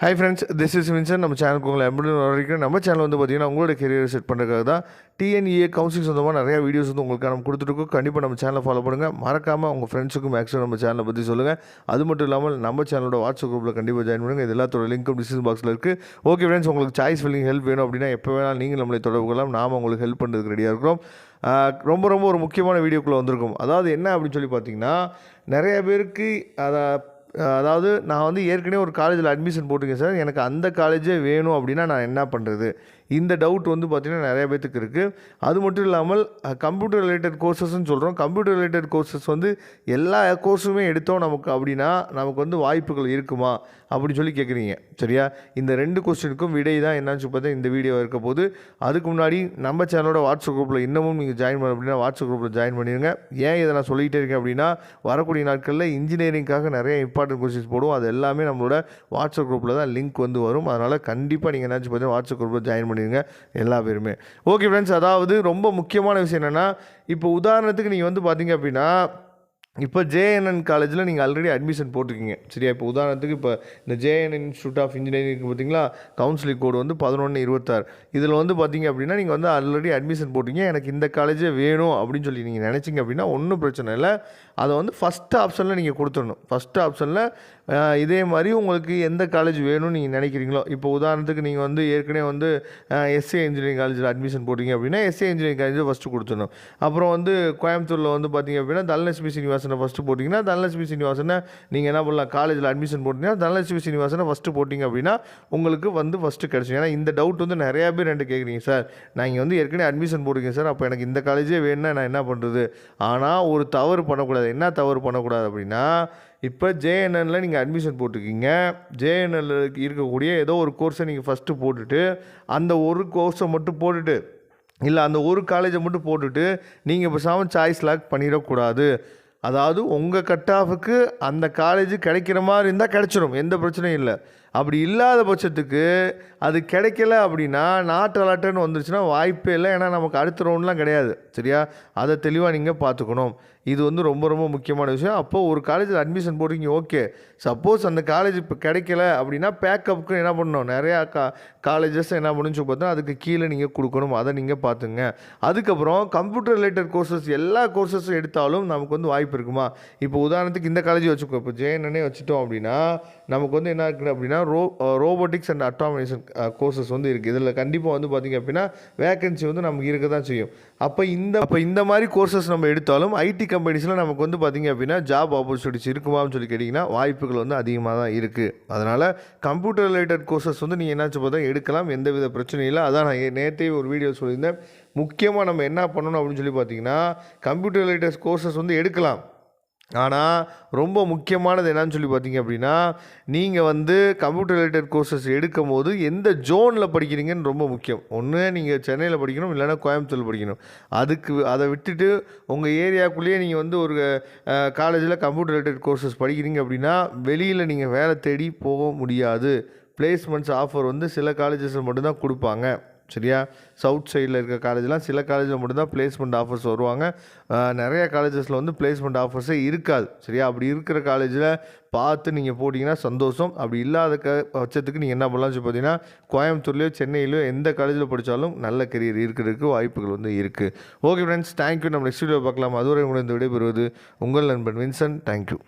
Hi friends, this is Vincent. நம்ம சேனலுக்கு உங்களை எப்படி வரைக்கும் நம்ம சேனல் வந்து பார்த்தீங்கன்னா உங்களோட கெரியர் செட் பண்ணுறதுக்காக தான் டிஎன்இஏ கவுன்சிலிங் சொந்தமாக நிறையா வீடியோஸ் வந்து உங்களுக்கு நம்ம கொடுத்துருக்கோம். கண்டிப்பாக நம்ம சேனலை ஃபாலோ பண்ணுங்கள். மறக்காமல் உங்கள் ஃப்ரெண்ட்ஸுக்கும் மேக்ஸிமம் நம்ம சேனலை பற்றி சொல்லுங்கள். அது மட்டும் இல்லாமல் நம்ம சேனலோட வாட்ஸ்அப் குரூப்பில் கண்டிப்பாக ஜாயின் பண்ணுங்கள். இது எல்லாத்தோட லிங்க்கும் டிஸ்கிரிப்ஷன் பாக்ஸில் இருக்குது. ஓகே ஃப்ரெண்ட்ஸ், உங்களுக்கு சாய்ஸ் ஃபில்லிங் ஹெல்ப் வேணும் அப்படின்னா எப்போ வேணாலும் நீங்கள் நம்மளை தொடர்பு கொள்ளலாம். நாம் உங்களுக்கு ஹெல்ப் பண்ணுறதுக்கு ரெடியாக இருக்கிறோம். ரொம்ப ஒரு முக்கியமான வீடியோக்குள்ளே வந்திருக்கும். அதாவது என்ன அப்படின்னு சொல்லி பார்த்தீங்கன்னா, நிறைய பேருக்கு அதாவது நான் வந்து ஏற்கனவே ஒரு காலேஜில் அட்மிஷன் போட்டிருக்கேன் சார், எனக்கு அந்த காலேஜே வேணும் அப்படின்னா நான் என்ன பண்ணுறது? இந்த டவுட் வந்து பார்த்திங்கன்னா நிறைய பேத்துக்கு இருக்குது. அது மட்டும் இல்லாமல் கம்ப்யூட்டர் ரிலேட்டட் கோர்சஸ்ன்னு சொல்கிறோம். கம்ப்யூட்டர் ரிலேட்டட் கோர்சஸ் வந்து எல்லா கோர்ஸுமே எடுத்தோம் நமக்கு அப்படின்னா நமக்கு வந்து வாய்ப்புகள் இருக்குமா அப்படின்னு சொல்லி கேட்குறீங்க. சரியா? இந்த 2 கொஸ்டினுக்கும் விடை தான் என்னன்னு பார்த்தா இந்த வீடியோ இருக்க போது. அதுக்கு முன்னாடி நம்ம சேனலோட வாட்ஸ்அப் குரூப்பில் இன்னமும் நீங்கள் ஜாயின் பண்ண அப்படின்னா வாட்ஸ்அப் குரூப்பில் ஜாயின் பண்ணிடுங்க. ஏன் இதை நான் சொல்லிகிட்டே இருக்கேன் அப்படின்னா, வரக்கூடிய நாட்களில் இன்ஜினியரிங்காக நிறைய இம்பார்ட்டன்ட் கொஸ்டின்ஸ் போடுவோம். அது எல்லாமே நம்மளோட வாட்ஸ்அப் குரூப்பில் தான் லிங்க் வந்து வரும். அதனால் கண்டிப்பாக நீங்கள் என்னாச்சு பார்த்தீங்கன்னா வாட்ஸ்அப் குரூப்பில் ஜாயின் பண்ணிடுங்க எல்லா பேருமே. ஓகே ஃப்ரெண்ட்ஸ், அதாவது ரொம்ப முக்கியமான விஷயம் என்னென்னா, இப்போ உதாரணத்துக்கு நீங்கள் வந்து பார்த்தீங்க அப்படின்னா, இப்போ ஜேஎன்என் காலேஜில் நீங்கள் ஆல்ரெடி அட்மிஷன் போட்டிருக்கீங்க. சரியா? இப்போ உதாரணத்துக்கு இப்போ இந்த ஜேஎன்என் இன்ஸ்டியூட் ஆஃப் இன்ஜினியரிங் பார்த்தீங்களா, கவுன்சிலிங் கோடு வந்து 1126. இதில் வந்து பார்த்தீங்க அப்படின்னா நீங்கள் வந்து ஆல்ரெடி அட்மிஷன் போட்டிங்க, எனக்கு இந்த காலேஜே வேணும் அப்படின்னு சொல்லி நீங்கள் நினச்சிங்க அப்படின்னா ஒன்றும் பிரச்சனை இல்லை. அதை வந்து ஃபஸ்ட்டு ஆப்ஷனில் நீங்கள் கொடுத்துடணும். ஃபஸ்ட்டு ஆப்ஷனில் இதே மாதிரி உங்களுக்கு எந்த காலேஜ் வேணும்னு நீங்கள் நினைக்கிறீங்களோ, இப்போ உதாரணத்துக்கு நீங்கள் வந்து ஏற்கனவே வந்து எஸ்ஏ இன்ஜினியரிங் காலேஜில் அட்மிஷன் போட்டிங்க அப்படின்னா எஸ்ஏ இன்ஜினியரிங் காலேஜை ஃபஸ்ட்டு கொடுத்துடணும். அப்புறம் வந்து கோயம்புத்தூரில் வந்து பார்த்தீங்க அப்படின்னா தனலட்சுமி சீனிவாசனை ஃபஸ்ட்டு போட்டிங்கன்னா தனலட்சுமி சீனிவாசனை நீங்கள் என்ன பண்ணலாம், காலேஜில் அட்மிஷன் போட்டிங்கன்னா தனலட்சுமி சீனிவாசனை ஃபஸ்ட்டு போட்டிங்க அப்படின்னா உங்களுக்கு வந்து ஃபஸ்ட்டு கிடச்சிடும். ஏன்னா இந்த டவுட் வந்து நிறையா பேர் என்கிட்ட கேட்குறீங்க, சார் நான் இங்கே வந்து ஏற்கனவே அட்மிஷன் போட்டிருக்கேன் சார், அப்போ எனக்கு இந்த காலேஜே வேணும்னா நான் என்ன பண்ணுறது? ஆனால் ஒரு தவறு பண்ணக்கூடாது. என்ன தவறு பண்ணக்கூடாது அப்படின்னா, இப்போ ஜேஎன்எனில் நீங்கள் அட்மிஷன் போட்டிருக்கீங்க, ஜேஎன்எனில் இருக்கக்கூடிய ஏதோ ஒரு கோர்ஸை நீங்கள் ஃபஸ்ட்டு போட்டுட்டு அந்த ஒரு கோர்ஸை மட்டும் போட்டுட்டு இல்லை அந்த ஒரு காலேஜை மட்டும் போட்டுட்டு நீங்கள் பேசாமல் சாய்ஸ் லாக் பண்ணிடக்கூடாது. அதாவது உங்கள் கட் ஆஃபுக்கு அந்த காலேஜ் கிடைக்கிற மாதிரி இருந்தால் கிடச்சிடும், எந்த பிரச்சனையும் இல்லை. அப்படி இல்லாத பட்சத்துக்கு அது கிடைக்கல அப்படின்னா நாட் அலாட்டன்னு வந்துருச்சுன்னா வாய்ப்பே இல்லை. ஏன்னா நமக்கு அடுத்த ரவுண்ட்லாம் கிடையாது. சரியா? அதை தெளிவாக நீங்கள் பார்த்துக்கணும். இது வந்து ரொம்ப ரொம்ப முக்கியமான விஷயம். அப்போது ஒரு காலேஜில் அட்மிஷன் போடுறீங்க, ஓகே, சப்போஸ் அந்த காலேஜ் இப்போ கிடைக்கல அப்படின்னா பேக்கப்புக்கு என்ன பண்ணணும், நிறையா காலேஜஸ் என்ன பண்ணுன்னு சொல்லி பார்த்தா அதுக்கு கீழே நீங்கள் கொடுக்கணும். அதை நீங்கள் பார்த்துங்க. அதுக்கப்புறம் கம்ப்யூட்டர் ரிலேட்டட் கோர்சஸ் எல்லா கோர்சஸும் எடுத்தாலும் நமக்கு வந்து வாய்ப்பு இருக்குமா? இப்போ உதாரணத்துக்கு இந்த காலேஜ் வச்சுக்கோ, இப்போ ஜேஎன்என்னே வச்சுட்டோம் அப்படின்னா நமக்கு வந்து என்ன இருக்குது அப்படின்னா ரோபோட்டிக்ஸ் அண்ட் ஆட்டோமேஷன் கோர்சஸ் வந்து இருக்குது. இதில் கண்டிப்பாக வந்து பார்த்திங்க அப்படின்னா வேக்கன்சி வந்து நமக்கு இருக்க தான் செய்யும். அப்போ இந்த மாதிரி கோர்சஸ் நம்ம எடுத்தாலும் ஐடி கம்பெனிஸில் நமக்கு வந்து பார்த்திங்க அப்படின்னா ஜாப் ஆப்பர்ச்சுனிட்டிஸ் இருக்குமான்னு சொல்லி கேட்டிங்கன்னா வாய்ப்புகள் வந்து அதிகமாக தான் இருக்குது. அதனால் கம்ப்யூட்டர் ரிலேட்டட் கோர்சஸ் வந்து நீங்கள் என்னாச்சு பார்த்தா எடுக்கலாம், எந்தவித பிரச்சனையும் இல்லை. அதான் நான் நேற்றே ஒரு வீடியோ சொல்லியிருந்தேன். முக்கியமாக நம்ம என்ன பண்ணணும் அப்படின்னு சொல்லி பார்த்திங்கன்னா, கம்ப்யூட்டர் ரிலேட்டட் கோர்சஸ் வந்து எடுக்கலாம். ஆனால் ரொம்ப முக்கியமானது என்னன்னு சொல்லி பார்த்தீங்க அப்படின்னா, நீங்கள் வந்து கம்ப்யூட்டர் ரிலேட்டட் கோர்சஸ் எடுக்கும் போது எந்த ஜோனில் படிக்கிறீங்கன்னு ரொம்ப முக்கியம். ஒன்று நீங்கள் சென்னையில் படிக்கணும், இல்லைனா கோயம்புத்தூரில் படிக்கணும். அதை விட்டுட்டு உங்கள் ஏரியாக்குள்ளேயே நீங்கள் வந்து ஒரு காலேஜில் கம்ப்யூட்டர் ரிலேட்டட் கோர்சஸ் படிக்கிறீங்க அப்படின்னா வெளியில் நீங்கள் வேலை தேடி போக முடியாது. பிளேஸ்மெண்ட்ஸ் ஆஃபர் வந்து சில காலேஜஸில் மட்டும்தான் கொடுப்பாங்க. சரியா? சவுத் சைடில் இருக்க காலேஜெலாம் சில காலேஜில் மட்டும்தான் பிளேஸ்மெண்ட் ஆஃபர்ஸ் வருவாங்க. நிறைய காலேஜஸில் வந்து பிளேஸ்மெண்ட் ஆஃபர்ஸே இருக்காது. சரியா? அப்படி இருக்கிற காலேஜில் பார்த்து நீங்கள் போட்டிங்கன்னா சந்தோஷம். அப்படி இல்லாத பட்சத்துக்கு நீங்கள் என்ன பண்ணலாம்னு சொல்லி பார்த்தீங்கன்னா, கோயம்புத்தூர்லேயோ சென்னையிலையோ எந்த காலேஜில் படித்தாலும் நல்ல கெரியர் இருக்கிறதுக்கு வாய்ப்புகள் வந்து இருக்குது. Okay friends, thank you. நம்ம நெக்ஸ்ட் வீடியோ பார்க்கலாம். அதுவரை உங்களை இந்த விடைபெறுவது உங்கள் நண்பன் வின்சன். தேங்க்யூ.